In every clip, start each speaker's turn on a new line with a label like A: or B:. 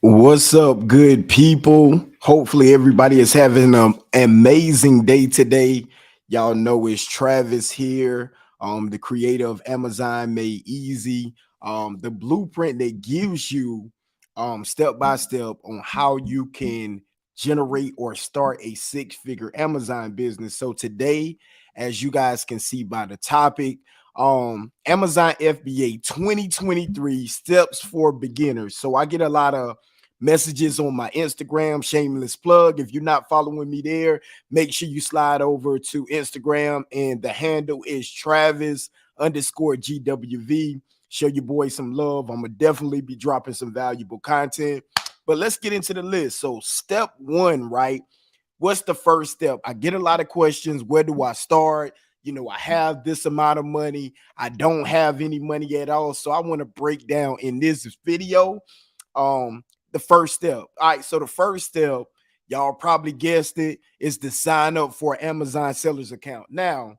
A: What's up, good people? Hopefully, everybody is having an amazing day today. Y'all know it's Travis here, the creator of Amazon Made Easy, the blueprint that gives you step by step on how you can generate or start a six-figure Amazon business. So today, as you guys can see by the topic, Amazon FBA 2023 steps for beginners. So I get a lot of messages on my Instagram, shameless plug. If you're not following me there, make sure you slide over to Instagram, and the handle is Travis_GWV. Show your boy some love. I'm gonna definitely be dropping some valuable content. But let's get into the list. So step one, right? What's the first step? I get a lot of questions. Where do I start? I have this amount of money. I don't have any money at all. So I want to break down in this video the first step. All right, so the first step, y'all probably guessed it, is to sign up for Amazon sellers account. Now,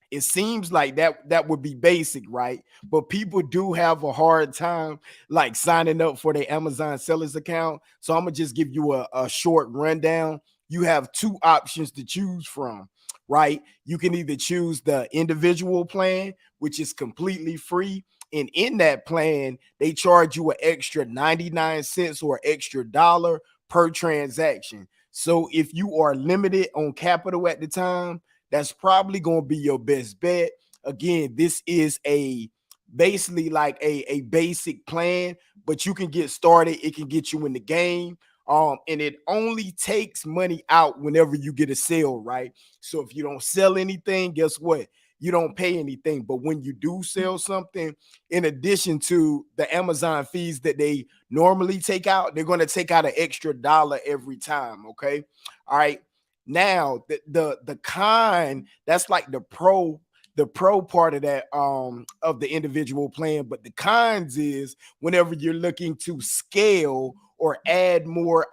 A: it seems like that would be basic, right? But people do have a hard time like signing up for their Amazon sellers account. So I'm gonna just give you a short rundown. You have two options to choose from, right? You can either choose the individual plan, which is completely free. And in that plan, they charge you an extra 99 cents or extra dollar per transaction. So if you are limited on capital at the time, that's probably going to be your best bet. Again, this is basically like a basic plan, but you can get started. It can get you in the game. And it only takes money out whenever you get a sale, right? So if you don't sell anything, guess what? You don't pay anything. But when you do sell something, in addition to the Amazon fees that they normally take out, they're going to take out an extra dollar every time. Okay. All right. Now the con, that's like the pro part of that of the individual plan. But the cons is whenever you're looking to scale or add more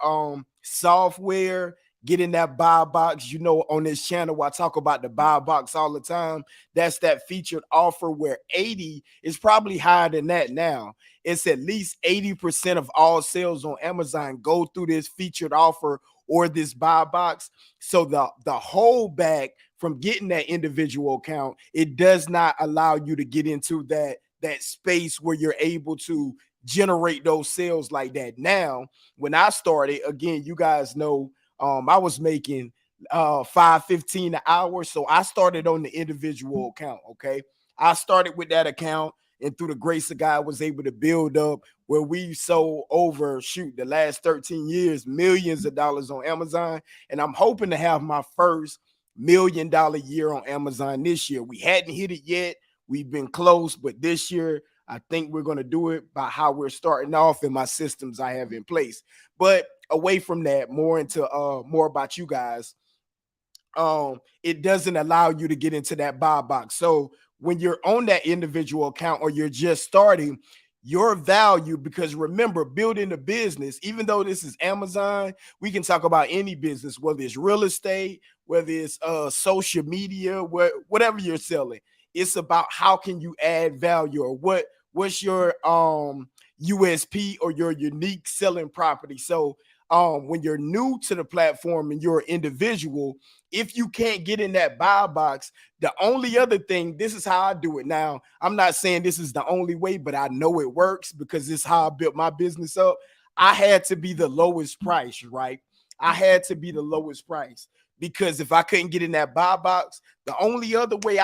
A: software, get in that buy box. On this channel I talk about the buy box all the time. That's that featured offer where 80 is probably higher than that now. It's at least 80% of all sales on Amazon go through this featured offer or this buy box. So the holdback from getting that individual account, it does not allow you to get into that space where you're able to generate those sales like that. Now, when I started, again, you guys know I was making $5.15 an hour. So I started on the individual account. Okay. I started with that account, and through the grace of God was able to build up where we sold over the last 13 years, millions of dollars on Amazon. And I'm hoping to have my first $1 million year on Amazon this year. We hadn't hit it yet. We've been close, but this year, I think we're going to do it by how we're starting off and my systems I have in place. But away from that, more about you guys. It doesn't allow you to get into that buy box. So when you're on that individual account or you're just starting, your value, because remember, building a business, even though this is Amazon, we can talk about any business, whether it's real estate, whether it's social media, whatever you're selling. It's about how can you add value, or what's your USP or your unique selling property. So when you're new to the platform and you're an individual, if you can't get in that buy box, the only other thing, this is how I do it. Now, I'm not saying this is the only way, but I know it works because this is how I built my business up. I had to be the lowest price, right? I had to be the lowest price, because if I couldn't get in that buy box, the only other way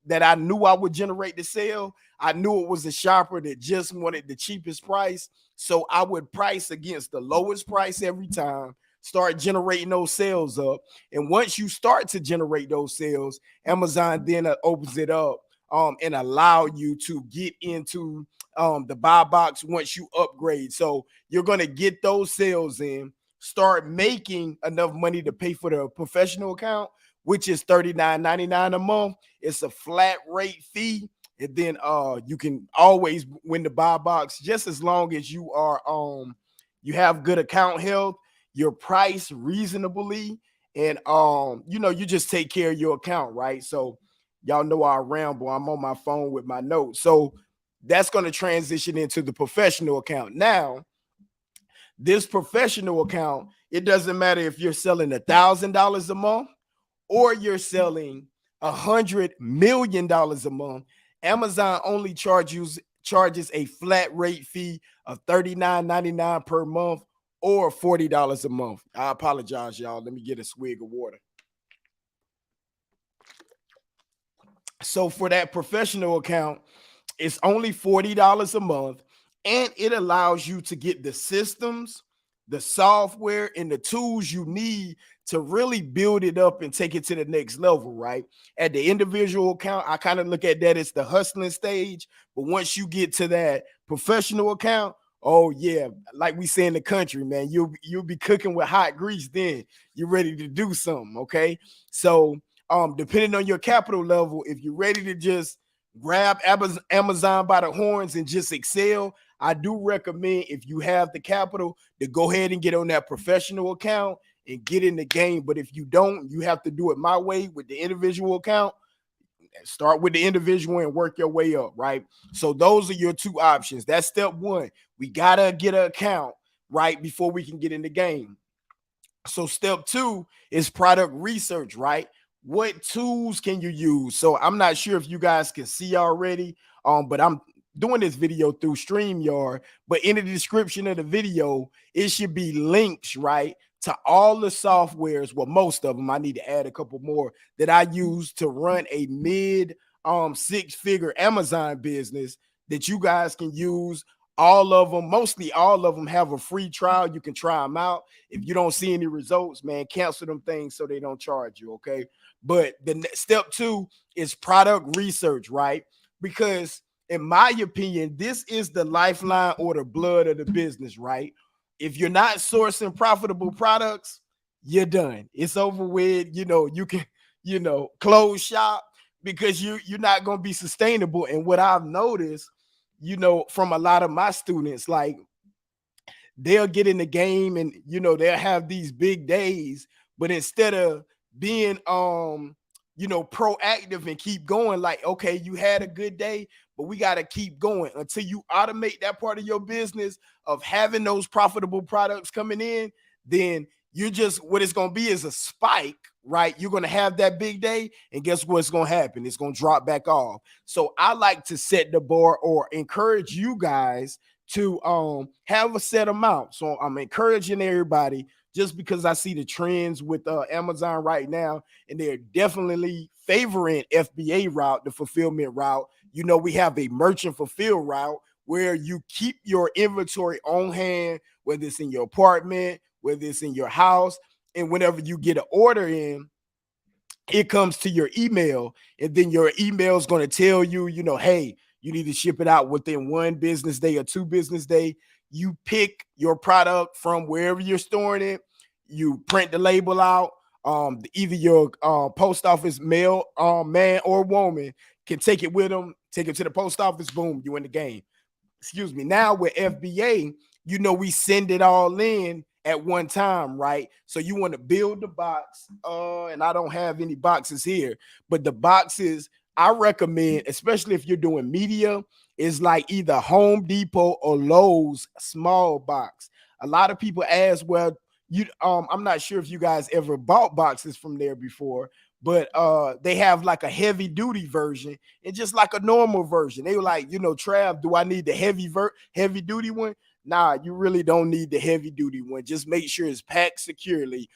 A: that I knew I would generate the sale, I knew it was a shopper that just wanted the cheapest price. So I would price against the lowest price every time, start generating those sales up. And once you start to generate those sales, Amazon then opens it up and allow you to get into the buy box once you upgrade. So you're going to get those sales in, start making enough money to pay for the professional account, which is $39.99 a month. It's a flat rate fee. And then you can always win the buy box just as long as you are you have good account health, you're priced reasonably, and you just take care of your account, right? So y'all know I ramble. I'm on my phone with my notes. So That's going to transition into the professional account. Now, this professional account, it doesn't matter if you're selling $1,000 a month or you're selling $100 million a month. Amazon only charges a flat rate fee of $39.99 per month or $40 a month. I apologize, y'all. Let me get a swig of water. So for that professional account, it's only $40 a month, and it allows you to get the systems, the software, and the tools you need to really build it up and take it to the next level, right? At the individual account, I kind of look at that as the hustling stage. But once you get to that professional account, oh yeah, like we say in the country, man, you'll be cooking with hot grease. Then you're ready to do something. Okay, so depending on your capital level, if you're ready to just grab Amazon by the horns and just excel, I do recommend, if you have the capital, to go ahead and get on that professional account and get in the game. But if you don't, you have to do it my way with the individual account. Start with the individual and work your way up, right? So those are your two options. That's step one. We gotta get an account, right, before we can get in the game. So step two is product research, right? What tools can you use? So I'm not sure if you guys can see already, but I'm doing this video through StreamYard. But in the description of the video, it should be links, right, to all the softwares. Well, most of them. I need to add a couple more that I use to run a mid six-figure Amazon business that you guys can use. All of them, mostly all of them, have a free trial. You can try them out. If you don't see any results, man, cancel them things so they don't charge you, okay? But the step two is product research, right? Because in my opinion, this is the lifeline or the blood of the business, right? If you're not sourcing profitable products, you're done. It's over with. You can, close shop, because you're not going to be sustainable. And what I've noticed, from a lot of my students, like, they'll get in the game and they'll have these big days, but instead of being proactive and keep going, like, okay, you had a good day, but we got to keep going until you automate that part of your business of having those profitable products coming in. Then what it's going to be is a spike, right? You're going to have that big day, and guess what's going to happen? It's going to drop back off. So I like to set the bar, or encourage you guys to have a set amount. So I'm encouraging everybody, just because I see the trends with Amazon right now, and they're definitely favoring FBA route, the fulfillment route. We have a merchant fulfill route where you keep your inventory on hand, whether it's in your apartment, whether it's in your house, and whenever you get an order in, it comes to your email, and then your email is going to tell you, hey, you need to ship it out within 1 business day or 2 business day. You pick your product from wherever you're storing it. You print the label out. Either your post office mail man or woman can take it with them, take it to the post office. Boom, you in the game. Excuse me. Now with FBA, we send it all in at one time, right? So you want to build the box. And I don't have any boxes here, but the boxes I recommend, especially if you're doing media, is like either Home Depot or Lowe's small box. A lot of people ask, well, I'm not sure if you guys ever bought boxes from there before, but they have like a heavy duty version and just like a normal version. They were like, Trav, do I need the heavy duty one? Nah, you really don't need the heavy duty one. Just make sure it's packed securely.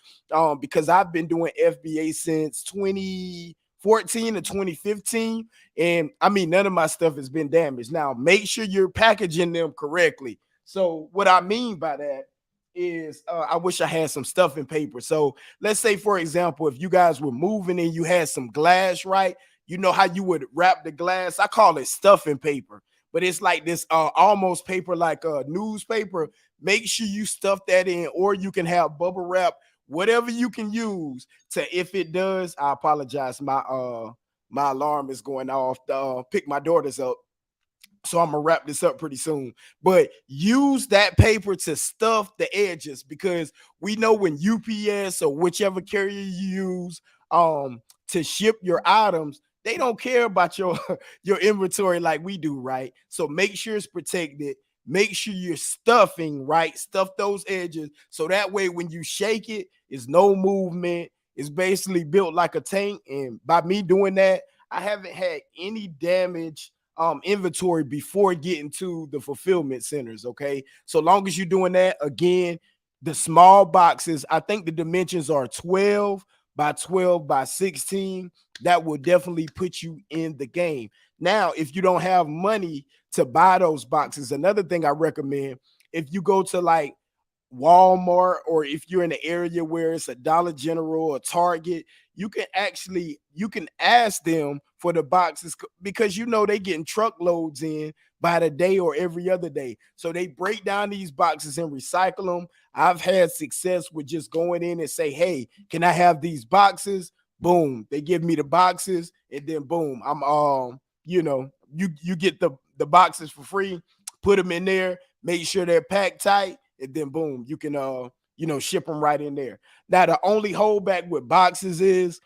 A: Because I've been doing FBA since 2014 to 2015. And I mean, none of my stuff has been damaged. Now, make sure you're packaging them correctly. So what I mean by that is I wish I had some stuffing paper. So let's say, for example, if you guys were moving and you had some glass, right? You know how you would wrap the glass? I call it stuffing paper, but it's like this almost paper, like a newspaper. Make sure you stuff that in, or you can have bubble wrap, whatever you can use to, if it does, I apologize. My alarm is going off to pick my daughters up. So I'm gonna wrap this up pretty soon, but use that paper to stuff the edges, because we know when UPS or whichever carrier you use to ship your items, they don't care about your your inventory like we do, right? So make sure it's protected. Make sure you're stuffing, right? Stuff those edges so that way when you shake it, it's no movement. It's basically built like a tank. And by me doing that, I haven't had any damage inventory before getting to the fulfillment centers. Okay. So long as you're doing that, again, the small boxes, I think the dimensions are 12 by 12 by 16. That will definitely put you in the game. Now, if you don't have money to buy those boxes, another thing I recommend, if you go to like Walmart, or if you're in an area where it's a Dollar General or Target, you can ask them for the boxes because you know they getting truckloads in by the day or every other day. So they break down these boxes and recycle them. I've had success with just going in and say, "Hey, can I have these boxes?" Boom, they give me the boxes, and then boom, I'm you get the boxes for free, put them in there, make sure they're packed tight, and then boom, you can ship them right in there. Now the only holdback with boxes is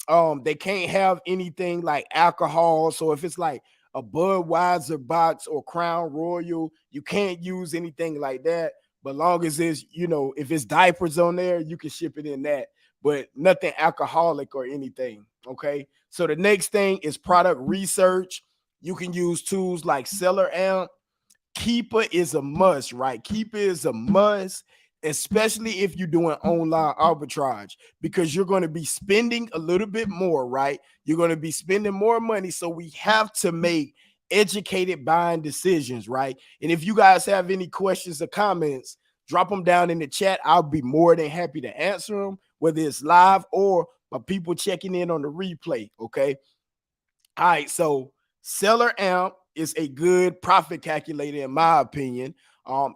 A: they can't have anything like alcohol. So if it's like a Budweiser box or Crown Royal, you can't use anything like that. But long as it's, if it's diapers on there, you can ship it in that, but nothing alcoholic or anything. Okay. So the next thing is product research. You can use tools like SellerAmp. Keeper is a must, right? Keeper is a must, especially if you're doing online arbitrage, because you're going to be spending a little bit more, right? You're going to be spending more money. So we have to make educated buying decisions, right? And if you guys have any questions or comments, drop them down in the chat. I'll be more than happy to answer them, whether it's live or by people checking in on the replay. Okay. All right. So SellerAmp is a good profit calculator, in my opinion.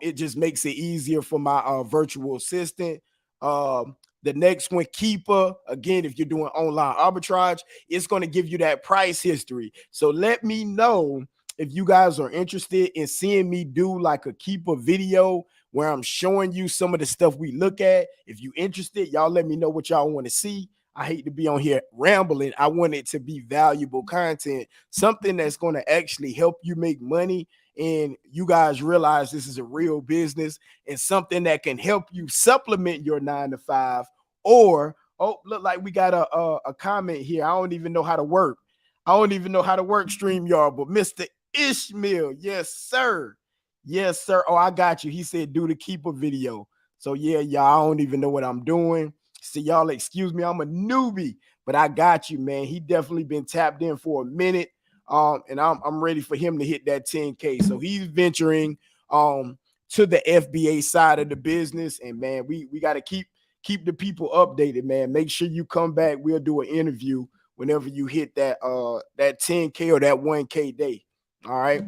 A: It just makes it easier for my virtual assistant. The next one, Keeper, again, if you're doing online arbitrage, it's going to give you that price history. So let me know if you guys are interested in seeing me do like a Keeper video where I'm showing you some of the stuff we look at. If you're interested, y'all let me know what y'all want to see. I hate to be on here rambling. I want it to be valuable content, something that's going to actually help you make money and you guys realize this is a real business and something that can help you supplement your 9 to 5. Or, oh, look like we got a comment here. I don't even know how to work. I don't even know how to work StreamYard, but Mr. Ishmael, yes, sir. Yes, sir. Oh, I got you. He said do the Keeper video. So yeah, y'all, I don't even know what I'm doing. So y'all excuse me, I'm a newbie, but I got you, man. He definitely been tapped in for a minute. And I'm ready for him to hit that 10K. So he's venturing to the FBA side of the business. And man, we got to keep the people updated, man. Make sure you come back. We'll do an interview whenever you hit that 10K or that 1K day. All right.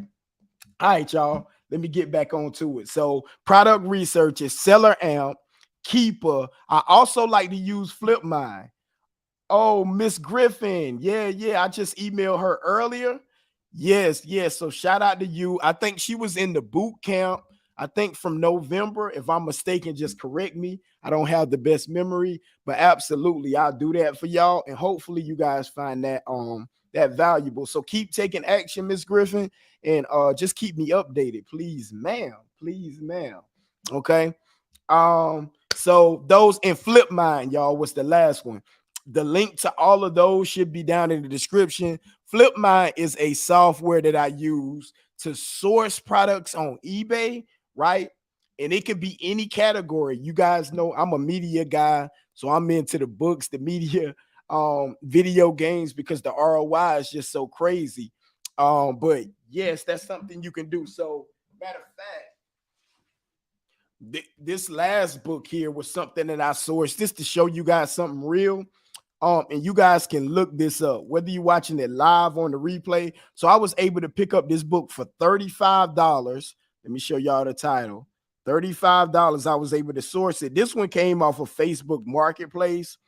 A: All right, y'all. Let me get back onto it. So product research is SellerAmp, Keeper. I also like to use FlipMine. Oh, Miss Griffin. Yeah. I just emailed her earlier. Yes. So shout out to you. I think she was in the boot camp. I think from November. If I'm mistaken, just correct me. I don't have the best memory, but absolutely, I'll do that for y'all. And hopefully you guys find that that valuable. So keep taking action, Miss Griffin, and just keep me updated, please, ma'am. Please, ma'am. Okay. So those in FlipMine, y'all, was the last one. The link to all of those should be down in the description. FlipMine is a software that I use to source products on eBay, right? And it could be any category. You guys know I'm a media guy, so I'm into the books, the media, video games, because the ROI is just so crazy. But yes, that's something you can do. So, matter of fact, this last book here was something that I sourced just to show you guys something real. And you guys can look this up, whether you're watching it live on the replay. So I was able to pick up this book for $35. Let me show y'all the title. $35. I was able to source it. This one came off of Facebook Marketplace.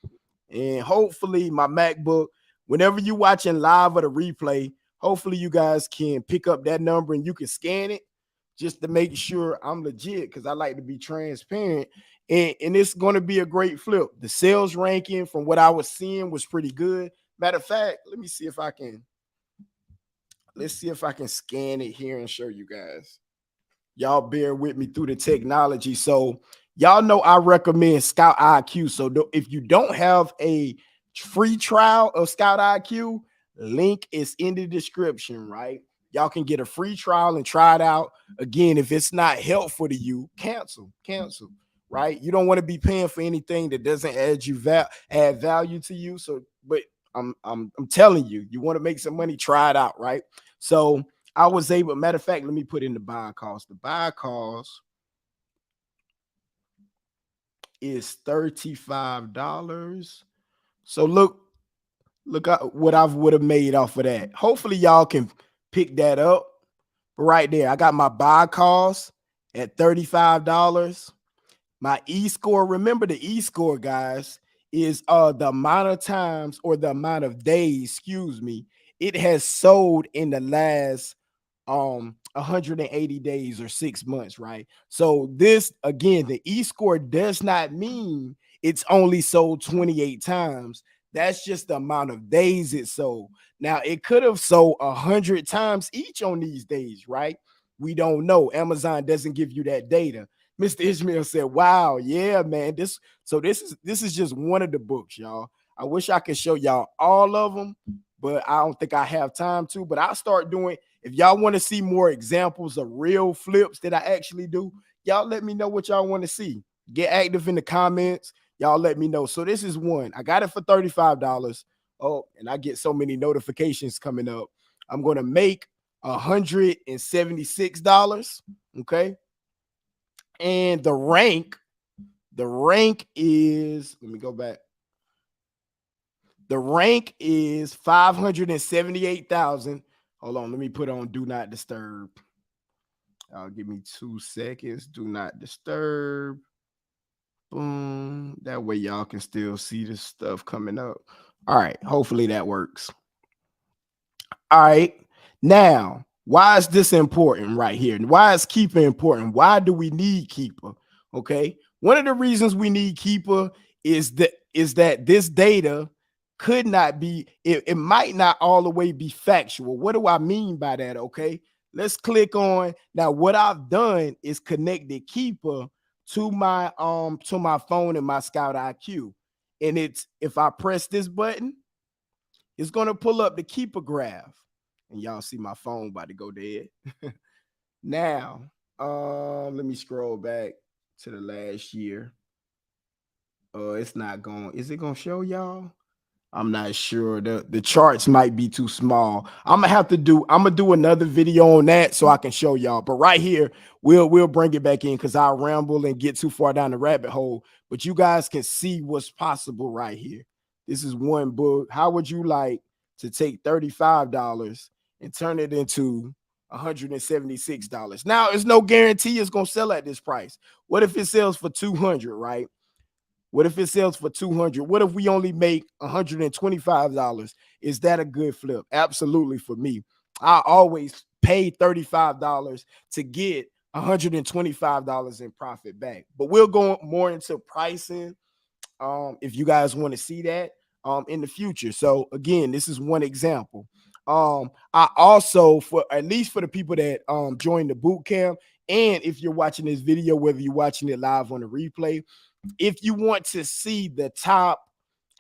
A: And hopefully my MacBook, whenever you're watching live or the replay, hopefully you guys can pick up that number and you can scan it just to make sure I'm legit, because I like to be transparent. And it's going to be a great flip. The sales ranking from what I was seeing was pretty good. Matter of fact, let me see if I can. Let's see if I can scan it here and show you guys. Y'all bear with me through the technology. So y'all know I recommend Scout IQ. So if you don't have a free trial of Scout IQ, link is in the description, right? Y'all can get a free trial and try it out. Again, if it's not helpful to you, cancel, right? You don't want to be paying for anything that doesn't add value to you. So, but I'm telling you, you want to make some money, try it out, right? So I was able, matter of fact, let me put in the buy cost. The buy cost is $35. So look what I would have made off of that. Hopefully y'all can pick that up. But right there, I got my buy cost at $35. My e-score, remember the e-score, guys, is the amount of times or the amount of days, excuse me, it has sold in the last 180 days or 6 months, right? So this, again, the e-score does not mean it's only sold 28 times. That's just the amount of days it sold. Now it could have sold 100 times each on these days, right? We don't know. Amazon doesn't give you that data. Mr. Ishmael said, wow, yeah, man. This is just one of the books, y'all. I wish I could show y'all all of them, but I don't think I have time to. But I'll start doing, if y'all want to see more examples of real flips that I actually do, y'all let me know what y'all want to see. Get active in the comments. Y'all let me know. So this is one. I got it for $35. Oh, and I get so many notifications coming up. I'm going to make $176. Okay. And the rank is, let me go back. The rank is 578,000. Hold on, let me put on do not disturb. Give me 2 seconds. Do not disturb. Boom. That way y'all can still see the stuff coming up. All right, hopefully that works. All right. Now, why is this important right here? Why is Keeper important? Why do we need Keeper? Okay. One of the reasons we need Keeper is that this data could not be, it might not all the way be factual. What do I mean by that? Okay. Let's click on, now what I've done is connected Keeper to my phone and my Scout IQ. And it's, if I press this button, it's going to pull up the Keeper graph. And y'all see my phone about to go dead. Now, let me scroll back to the last year. It's not going, is it going to show y'all? I'm not sure. The charts might be too small. I'm gonna do another video on that so I can show y'all. But right here, we'll bring it back in because I'll ramble and get too far down the rabbit hole. But you guys can see what's possible right here. This is one book. How would you like to take $35 and turn it into $176? Now, there's no guarantee it's gonna sell at this price. What if it sells for 200, right? What if it sells for 200? What if we only make $125? Is that a good flip? Absolutely, for me. I always pay $35 to get $125 in profit back. But we'll go more into pricing if you guys want to see that in the future. So again, this is one example. I also, for at least for the people that joined the boot camp, and if you're watching this video, whether you're watching it live on the replay, if you want to see the top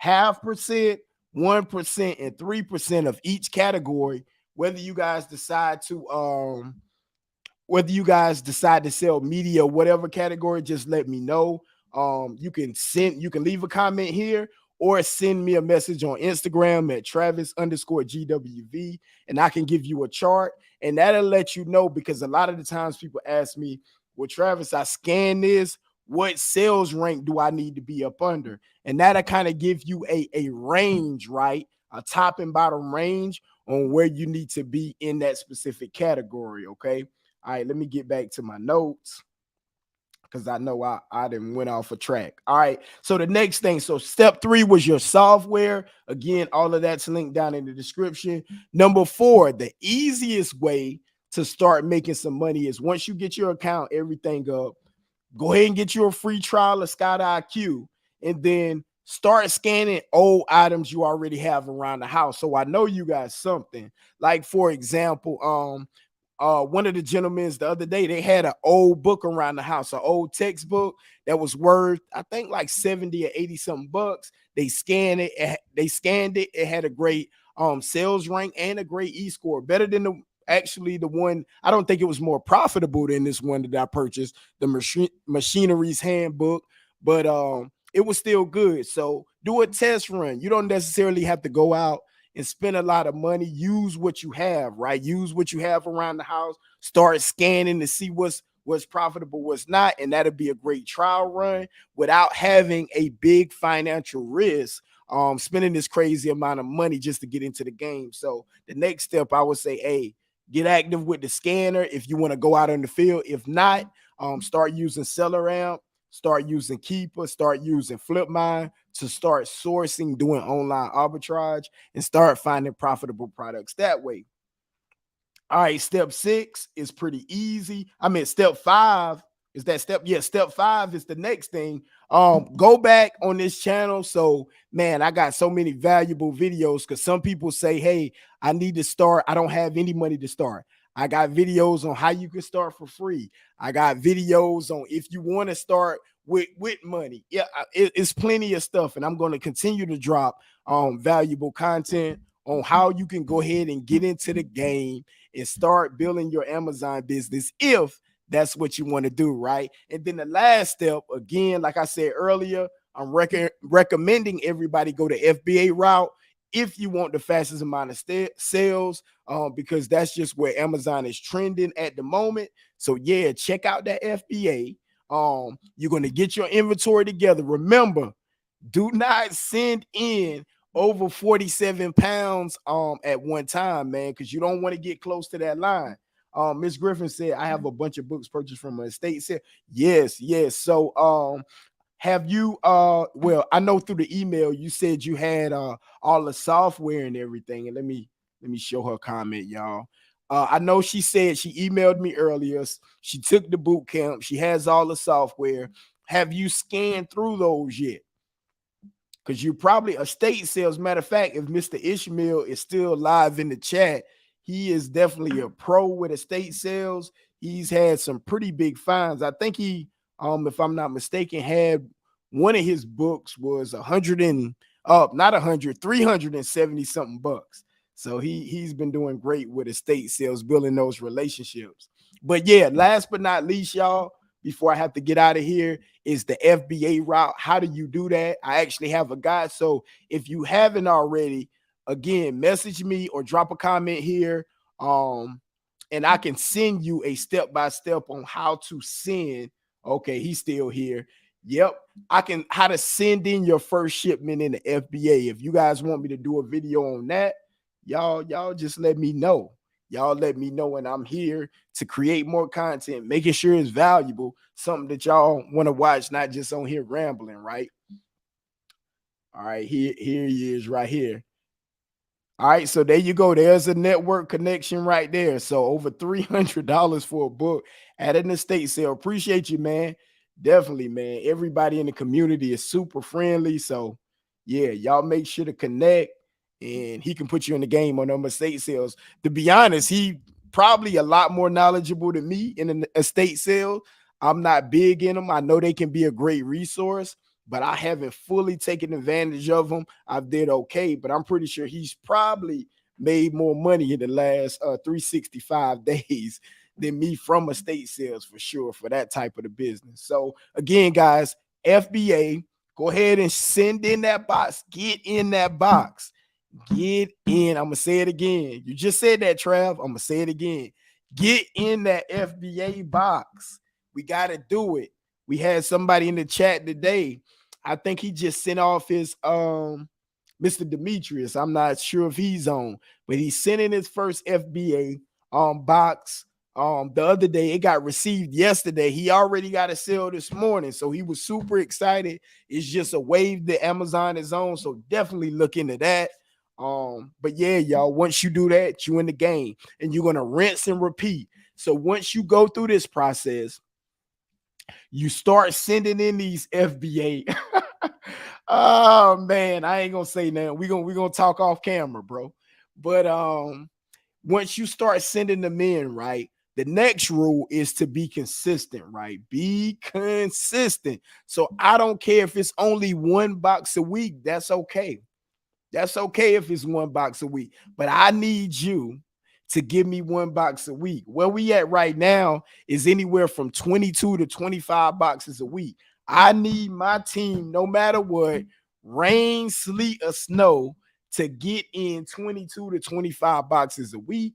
A: 0.5%, 1%, and 3% of each category, whether you guys decide to sell media, whatever category, just let me know. You can leave a comment here or send me a message on Instagram at Travis_GWV, and I can give you a chart, and that'll let you know, because a lot of the times people ask me, well, Travis, I scan this, what sales rank do I need to be up under? And that'll kind of give you a range, right? A top and bottom range on where you need to be in that specific category, okay? All right, let me get back to my notes because I know I didn't went off a track. All right, so the next thing, so step 3 was your software. Again, all of that's linked down in the description. Number 4, the easiest way to start making some money is once you get your account, everything up, go ahead and get you a free trial of Scout IQ, and then start scanning old items you already have around the house. So I know you got something. Like, for example, one of the gentlemen the other day, they had an old book around the house, an old textbook that was worth, I think, like 70 or 80 something bucks. They scanned it. It had a great sales rank and a great e-score, better than the one. I don't think it was more profitable than this one that I purchased, the machinery's handbook, but it was still good. So do a test run. You don't necessarily have to go out and spend a lot of money. Use what you have, right? Use what you have around the house. Start scanning to see what's profitable, what's not, and that'll be a great trial run without having a big financial risk, spending this crazy amount of money just to get into the game. So the next step, I would say, hey, get active with the scanner if you want to go out in the field. If not, start using SellerAmp, start using Keeper, start using FlipMine to start sourcing, doing online arbitrage, and start finding profitable products that way. All right, step 6 is pretty easy. I mean, step 5 is that step. Yeah, step 5 is the next thing. Go back on this channel. So, man, I got so many valuable videos because some people say, hey, I need to start. I don't have any money to start. I got videos on how you can start for free. I got videos on if you want to start with money. Yeah, it's plenty of stuff, and I'm going to continue to drop valuable content on how you can go ahead and get into the game and start building your Amazon business if that's what you want to do, right? And then the last step, again, like I said earlier, I'm recommending everybody go to FBA route if you want the fastest amount of sales, because that's just where Amazon is trending at the moment. So yeah, check out that FBA. You're going to get your inventory together. Remember, do not send in over 47 pounds at one time, man, because you don't want to get close to that line. Miss Griffin said, I have a bunch of books purchased from an estate sale. Yes. So have you well, I know through the email you said you had all the software and everything. And let me show her comment, y'all. I know she said she emailed me earlier. She took the boot camp. She has all the software. Have you scanned through those yet? Because you probably estate sales. Matter of fact, if Mr. Ishmael is still live in the chat, he is definitely a pro with estate sales. He's had some pretty big finds. I think he, if I'm not mistaken, had one of his books was 100 and not 100, 370 something bucks. So he's been doing great with estate sales, building those relationships. But yeah, last but not least, y'all, before I have to get out of here, is the FBA route. How do you do that? I actually have a guide. So if you haven't already, again, message me or drop a comment here. And I can send you a step-by-step on how to send. Okay, he's still here. Yep, I can, how to send in your first shipment in the FBA. If you guys want me to do a video on that, y'all just let me know. Y'all let me know, and I'm here to create more content, making sure it's valuable, something that y'all want to watch, not just on here rambling, right? All right, here he is right here. All right, so there you go. There's a network connection right there. So over $300 for a book at an estate sale. Appreciate you, man. Definitely, man. Everybody in the community is super friendly. So yeah, y'all make sure to connect, and he can put you in the game on them estate sales. To be honest, he probably a lot more knowledgeable than me in an estate sale. I'm not big in them. I know they can be a great resource, but I haven't fully taken advantage of them. I did okay, but I'm pretty sure he's probably made more money in the last 365 days than me from estate sales for sure, for that type of the business. So again, guys, FBA, go ahead and send in that box. Get in that box. Get in. I'm going to say it again. You just said that, Trav. I'm going to say it again. Get in that FBA box. We got to do it. We had somebody in the chat today. I think he just sent off his Mr. Demetrius. I'm not sure if he's on, but he's sending his first FBA box. The other day, it got received yesterday. He already got a sale this morning, so he was super excited. It's just a wave that Amazon is on, so definitely look into that. But yeah, y'all, once you do that, you in the game, and you're gonna rinse and repeat. So once you go through this process, you start sending in these FBA. Oh man, I ain't gonna say nothing. We gonna talk off camera, bro. But once you start sending them in, right? The next rule is to be consistent, right? Be consistent. So I don't care if it's only one box a week. That's okay. That's okay if it's one box a week, but I need you to give me one box a week. Where we at right now is anywhere from 22 to 25 boxes a week. I need my team, no matter what, rain, sleet, or snow, to get in 22 to 25 boxes a week.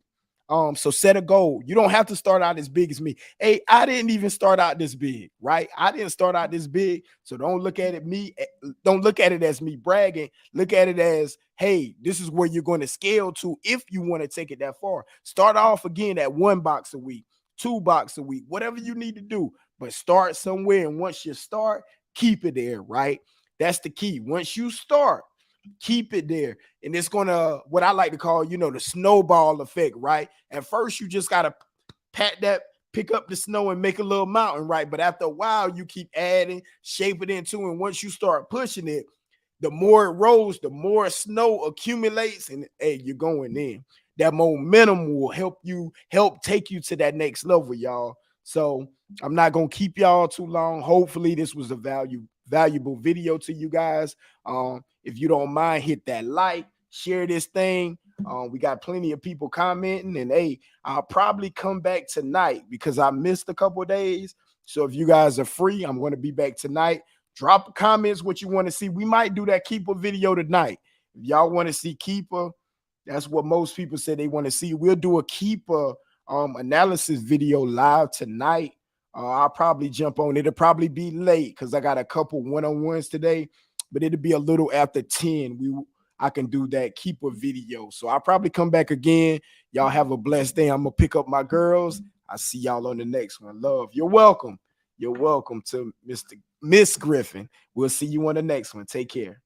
A: So set a goal. You don't have to start out as big as me. Hey, I didn't even start out this big, right? I didn't start out this big. So don't look at it as me bragging. Look at it as, hey, this is where you're going to scale to if you want to take it that far. Start off again at one box a week, two box a week, whatever you need to do. But start somewhere. And once you start, keep it there, right? That's the key. Once you start, keep it there. And it's gonna, what I like to call, the snowball effect, right? At first, you just gotta pick up the snow and make a little mountain, right? But after a while, you keep adding, shape it into, and once you start pushing it, the more it rolls, the more snow accumulates, and hey, you're going in. That momentum will help take you to that next level, y'all. So I'm not gonna keep y'all too long. Hopefully, this was a valuable video to you guys. If you don't mind, hit that like, share this thing. We got plenty of people commenting, and hey, I'll probably come back tonight because I missed a couple of days. So if you guys are free, I'm going to be back tonight. Drop comments what you want to see. We might do that keeper video tonight. If y'all want to see keeper, that's what most people say they want to see. We'll do a keeper analysis video live tonight. I'll probably jump on. It'll probably be late because I got a couple one-on-ones today, but it'll be a little after 10. I can do that keeper video. So I'll probably come back again. Y'all have a blessed day. I'm gonna pick up my girls. I'll see y'all on the next one. Love. You're welcome. You're welcome to Miss Griffin. We'll see you on the next one. Take care.